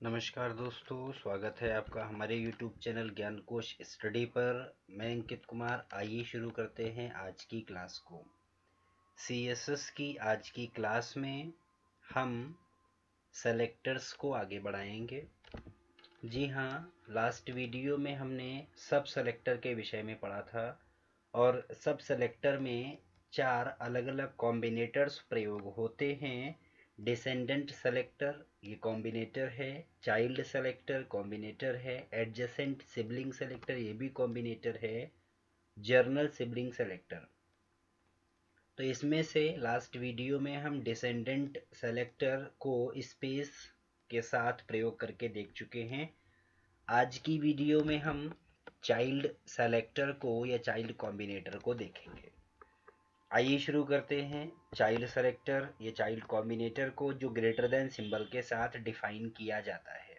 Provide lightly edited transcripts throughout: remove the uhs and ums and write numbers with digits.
नमस्कार दोस्तों, स्वागत है आपका हमारे YouTube चैनल ज्ञान कोश स्टडी पर। मैं अंकित कुमार। आइए शुरू करते हैं आज की क्लास को। CSS की आज की क्लास में हम सेलेक्टर्स को आगे बढ़ाएंगे। जी हाँ, लास्ट वीडियो में हमने सब सेलेक्टर के विषय में पढ़ा था और सब सेलेक्टर में चार अलग अलग कॉम्बिनेटर्स प्रयोग होते हैं। डिसेंडेंट सेलेक्टर ये कॉम्बिनेटर है, चाइल्ड सेलेक्टर कॉम्बिनेटर है, एडजेसेंट सिबलिंग सेलेक्टर ये भी कॉम्बिनेटर है, जर्नल सिबलिंग सेलेक्टर। तो इसमें से लास्ट वीडियो में हम डिसेंडेंट सेलेक्टर को स्पेस के साथ प्रयोग करके देख चुके हैं। आज की वीडियो में हम चाइल्ड सेलेक्टर को या चाइल्ड कॉम्बिनेटर को देखेंगे। आइए शुरू करते हैं। चाइल्ड सेलेक्टर या चाइल्ड कॉम्बिनेटर को जो ग्रेटर देन सिंबल के साथ डिफाइन किया जाता है।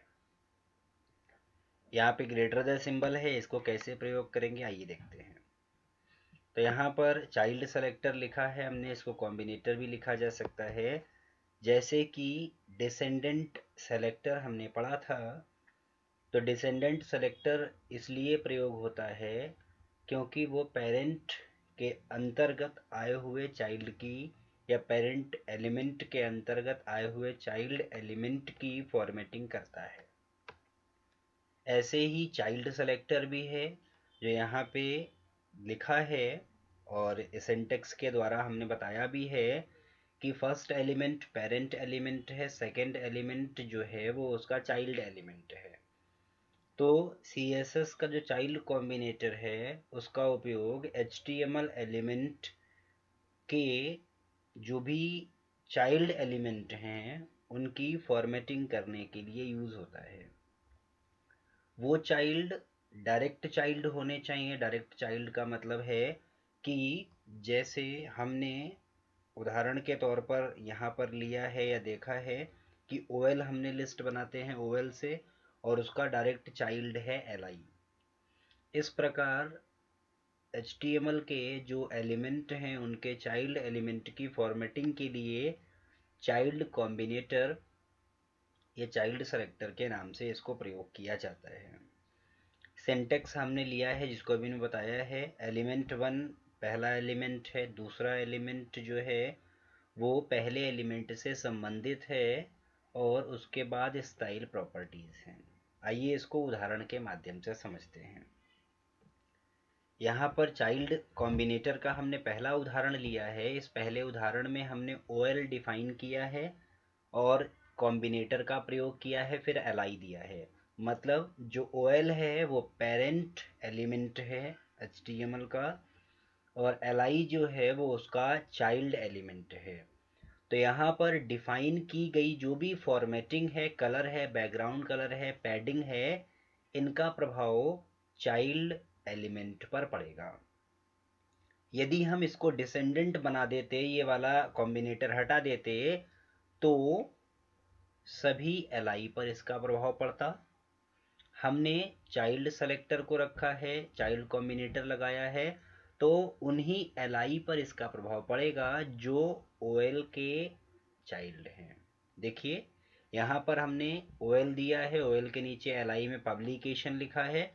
यहाँ पे ग्रेटर देन सिंबल है, इसको कैसे प्रयोग करेंगे आइए देखते हैं। तो यहाँ पर चाइल्ड सेलेक्टर लिखा है हमने, इसको कॉम्बिनेटर भी लिखा जा सकता है। जैसे कि डिसेंडेंट सेलेक्टर हमने पढ़ा था, तो डिसेंडेंट सेलेक्टर इसलिए प्रयोग होता है क्योंकि वो पेरेंट के अंतर्गत आए हुए चाइल्ड की या पेरेंट एलिमेंट के अंतर्गत आए हुए चाइल्ड एलिमेंट की फॉर्मेटिंग करता है। ऐसे ही चाइल्ड सेलेक्टर भी है जो यहाँ पे लिखा है और सिंटैक्स के द्वारा हमने बताया भी है कि फर्स्ट एलिमेंट पेरेंट एलिमेंट है, सेकंड एलिमेंट जो है वो उसका चाइल्ड एलिमेंट है। तो CSS का जो चाइल्ड कॉम्बिनेटर है उसका उपयोग HTML एलिमेंट के जो भी चाइल्ड एलिमेंट हैं उनकी फॉर्मेटिंग करने के लिए यूज़ होता है। वो चाइल्ड डायरेक्ट चाइल्ड होने चाहिए। डायरेक्ट चाइल्ड का मतलब है कि जैसे हमने उदाहरण के तौर पर यहाँ पर लिया है या देखा है कि OL हमने लिस्ट बनाते हैं OL से और उसका डायरेक्ट चाइल्ड है LI। इस प्रकार HTML के जो एलिमेंट हैं उनके चाइल्ड एलिमेंट की फॉर्मेटिंग के लिए चाइल्ड कॉम्बिनेटर या चाइल्ड सेलेक्टर के नाम से इसको प्रयोग किया जाता है। सिंटैक्स हमने लिया है जिसको अभी मैंने बताया है। एलिमेंट 1 पहला एलिमेंट है, दूसरा एलिमेंट जो है वो पहले एलिमेंट से संबंधित है और उसके बाद स्टाइल प्रॉपर्टीज हैं। आइए इसको उदाहरण के माध्यम से समझते हैं। यहाँ पर चाइल्ड कॉम्बिनेटर का हमने पहला उदाहरण लिया है। इस पहले उदाहरण में हमने OL डिफाइन किया है और कॉम्बिनेटर का प्रयोग किया है, फिर LI दिया है। मतलब जो OL है वो पेरेंट एलिमेंट है HTML का और LI जो है वो उसका चाइल्ड एलिमेंट है। तो यहाँ पर डिफाइन की गई जो भी फॉर्मेटिंग है, कलर है, बैकग्राउंड कलर है, पैडिंग है, इनका प्रभाव चाइल्ड एलिमेंट पर पड़ेगा। यदि हम इसको डिसेंडेंट बना देते, ये वाला कॉम्बिनेटर हटा देते, तो सभी LI पर इसका प्रभाव पड़ता। हमने चाइल्ड सेलेक्टर को रखा है, चाइल्ड कॉम्बिनेटर लगाया है, तो उन्हीं LI पर इसका प्रभाव पड़ेगा जो OL के चाइल्ड हैं। देखिए यहाँ पर हमने OL दिया है, OL के नीचे LI में पब्लिकेशन लिखा है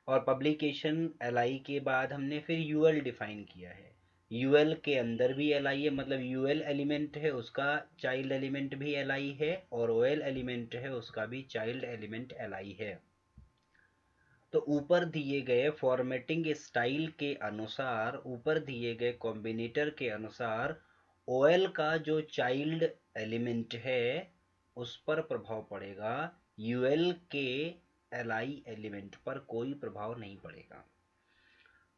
और पब्लिकेशन LI के बाद हमने फिर UL डिफाइन किया है। UL के अंदर भी LI है, मतलब UL एलिमेंट है उसका चाइल्ड एलिमेंट भी LI है और OL एलिमेंट है उसका भी चाइल्ड एलिमेंट LI है। तो ऊपर दिए गए फॉर्मेटिंग स्टाइल के अनुसार, ऊपर दिए गए कॉम्बिनेटर के अनुसार OL का जो चाइल्ड एलिमेंट है उस पर प्रभाव पड़ेगा, UL के LI एलिमेंट पर कोई प्रभाव नहीं पड़ेगा।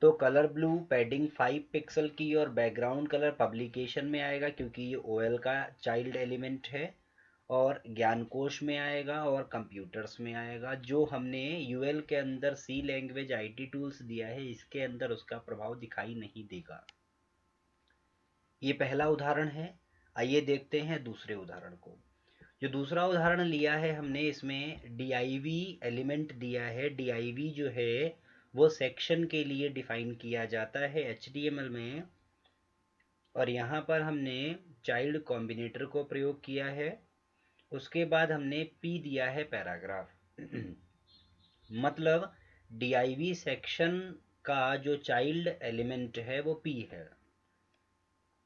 तो कलर ब्लू पैडिंग 5 पिक्सल की और बैकग्राउंड कलर पब्लिकेशन में आएगा क्योंकि ये OL का चाइल्ड एलिमेंट है, और ज्ञानकोश में आएगा और कंप्यूटर्स में आएगा। जो हमने UL के अंदर C लैंग्वेज IT टूल्स दिया है इसके अंदर उसका प्रभाव दिखाई नहीं देगा। ये पहला उदाहरण है। आइए देखते हैं दूसरे उदाहरण को। जो दूसरा उदाहरण लिया है हमने, इसमें div एलिमेंट दिया है। div जो है वो सेक्शन के लिए डिफाइन किया जाता है HTML में, और यहाँ पर हमने चाइल्ड कॉम्बिनेटर को प्रयोग किया है। उसके बाद हमने P दिया है पैराग्राफ। मतलब DIV सेक्शन का जो चाइल्ड एलिमेंट है वो P है,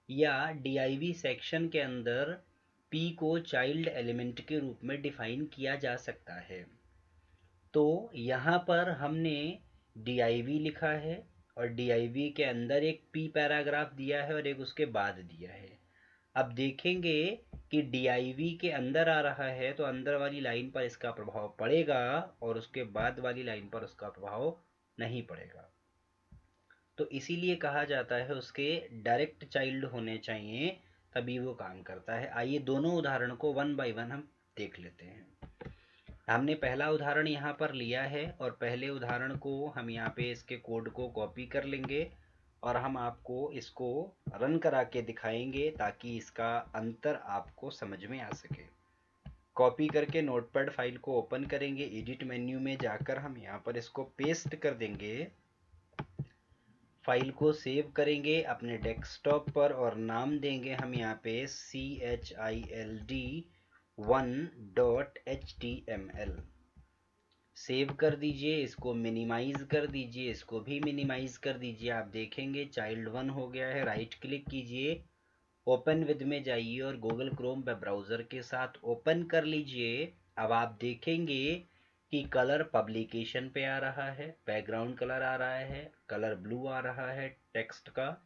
या DIV सेक्शन के अंदर P को चाइल्ड एलिमेंट के रूप में डिफाइन किया जा सकता है। तो यहाँ पर हमने DIV लिखा है और DIV के अंदर एक P पैराग्राफ दिया है और एक उसके बाद दिया है। अब देखेंगे कि DIV के अंदर आ रहा है तो अंदर वाली लाइन पर इसका प्रभाव पड़ेगा और उसके बाद वाली लाइन पर उसका प्रभाव नहीं पड़ेगा। तो इसीलिए कहा जाता है उसके डायरेक्ट चाइल्ड होने चाहिए, तभी वो काम करता है। आइए दोनों उदाहरण को वन बाय वन हम देख लेते हैं। हमने पहला उदाहरण यहाँ पर लिया है और पहले उदाहरण को हम यहाँ पे इसके कोड को कॉपी कर लेंगे और हम आपको इसको रन करा के दिखाएंगे ताकि इसका अंतर आपको समझ में आ सके। कॉपी करके नोटपैड फाइल को ओपन करेंगे, एडिट मेन्यू में जाकर हम यहाँ पर इसको पेस्ट कर देंगे, फाइल को सेव करेंगे अपने डेस्कटॉप पर और नाम देंगे हम यहाँ पे child1.html। सेव कर दीजिए, इसको मिनिमाइज कर दीजिए, इसको भी मिनिमाइज कर दीजिए। आप देखेंगे child1 हो गया है। राइट क्लिक कीजिए, ओपन विद में जाइए और गूगल क्रोम वेब ब्राउज़र के साथ ओपन कर लीजिए। अब आप देखेंगे कि कलर पब्लिकेशन पे आ रहा है, बैकग्राउंड कलर आ रहा है, कलर ब्लू आ रहा है, टेक्स्ट का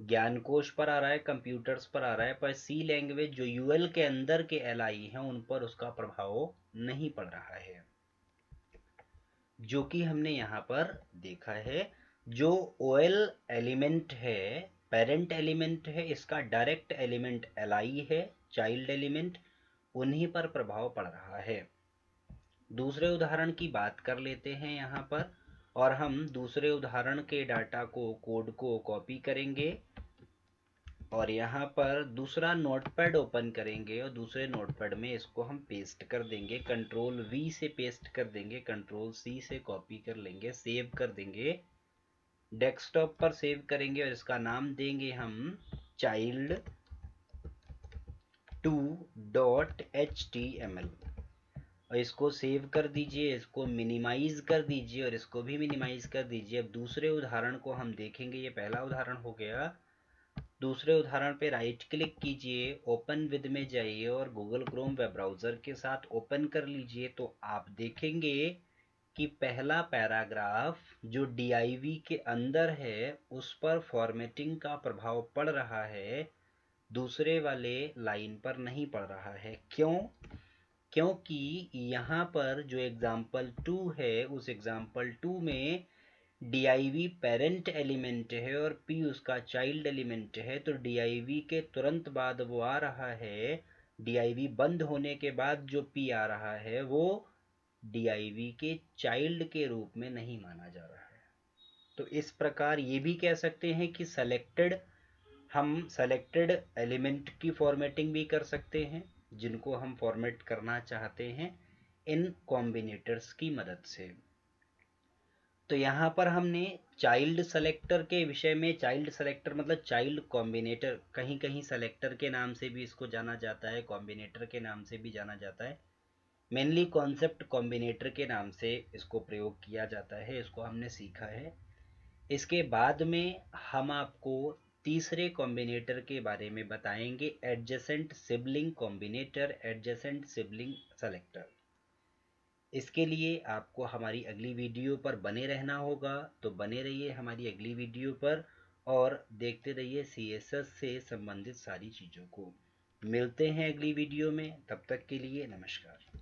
ज्ञानकोश पर आ रहा है, कंप्यूटर्स पर आ रहा है, पर सी लैंग्वेज जो यूएल के अंदर के एलआई हैं उन पर उसका प्रभाव नहीं पड़ रहा है, जो कि हमने यहाँ पर देखा है। जो ओएल एलिमेंट है, पेरेंट एलिमेंट है, इसका डायरेक्ट एलिमेंट एलआई है, चाइल्ड एलिमेंट, उन्हीं पर प्रभाव पड़ रहा है। दूसरे उदाहरण की बात कर लेते हैं यहाँ पर, और हम दूसरे उदाहरण के डाटा को, कोड को कॉपी करेंगे और यहाँ पर दूसरा नोटपैड ओपन करेंगे और दूसरे नोटपैड में इसको हम पेस्ट कर देंगे। कंट्रोल V से पेस्ट कर देंगे, कंट्रोल C से कॉपी कर लेंगे, सेव कर देंगे, डेस्कटॉप पर सेव करेंगे और इसका नाम देंगे हम child2.html और इसको सेव कर दीजिए, इसको मिनिमाइज कर दीजिए और इसको भी मिनिमाइज कर दीजिए। अब दूसरे उदाहरण को हम देखेंगे, ये पहला उदाहरण हो गया। दूसरे उदाहरण पे राइट क्लिक कीजिए, ओपन विद में जाइए और गूगल क्रोम वेब ब्राउज़र के साथ ओपन कर लीजिए। तो आप देखेंगे कि पहला पैराग्राफ जो DIV के अंदर है उस पर फॉर्मेटिंग का प्रभाव पड़ रहा है, दूसरे वाले लाइन पर नहीं पड़ रहा है। क्यों? क्योंकि यहाँ पर जो एग्जाम्पल 2 है उस एग्जाम्पल 2 में DIV पेरेंट एलिमेंट है और P उसका चाइल्ड एलिमेंट है। तो DIV के तुरंत बाद वो आ रहा है, DIV बंद होने के बाद जो P आ रहा है वो DIV के चाइल्ड के रूप में नहीं माना जा रहा है। तो इस प्रकार ये भी कह सकते हैं कि हम सेलेक्टेड एलिमेंट की फॉर्मेटिंग भी कर सकते हैं जिनको हम फॉर्मेट करना चाहते हैं इन कॉम्बिनेटर्स की मदद से। तो यहाँ पर हमने चाइल्ड सेलेक्टर के विषय में, चाइल्ड सेलेक्टर मतलब चाइल्ड कॉम्बिनेटर, कहीं कहीं सेलेक्टर के नाम से भी इसको जाना जाता है, कॉम्बिनेटर के नाम से भी जाना जाता है। मेनली कॉन्सेप्ट कॉम्बिनेटर के नाम से इसको प्रयोग किया जाता है, इसको हमने सीखा है। इसके बाद में हम आपको तीसरे कॉम्बिनेटर के बारे में बताएंगे, adjacent sibling combinator, adjacent sibling selector. इसके लिए आपको हमारी अगली वीडियो पर बने रहना होगा, तो बने रहिए हमारी अगली वीडियो पर और देखते रहिए CSS से संबंधित सारी चीज़ों को। मिलते हैं अगली वीडियो में, तब तक के लिए नमस्कार।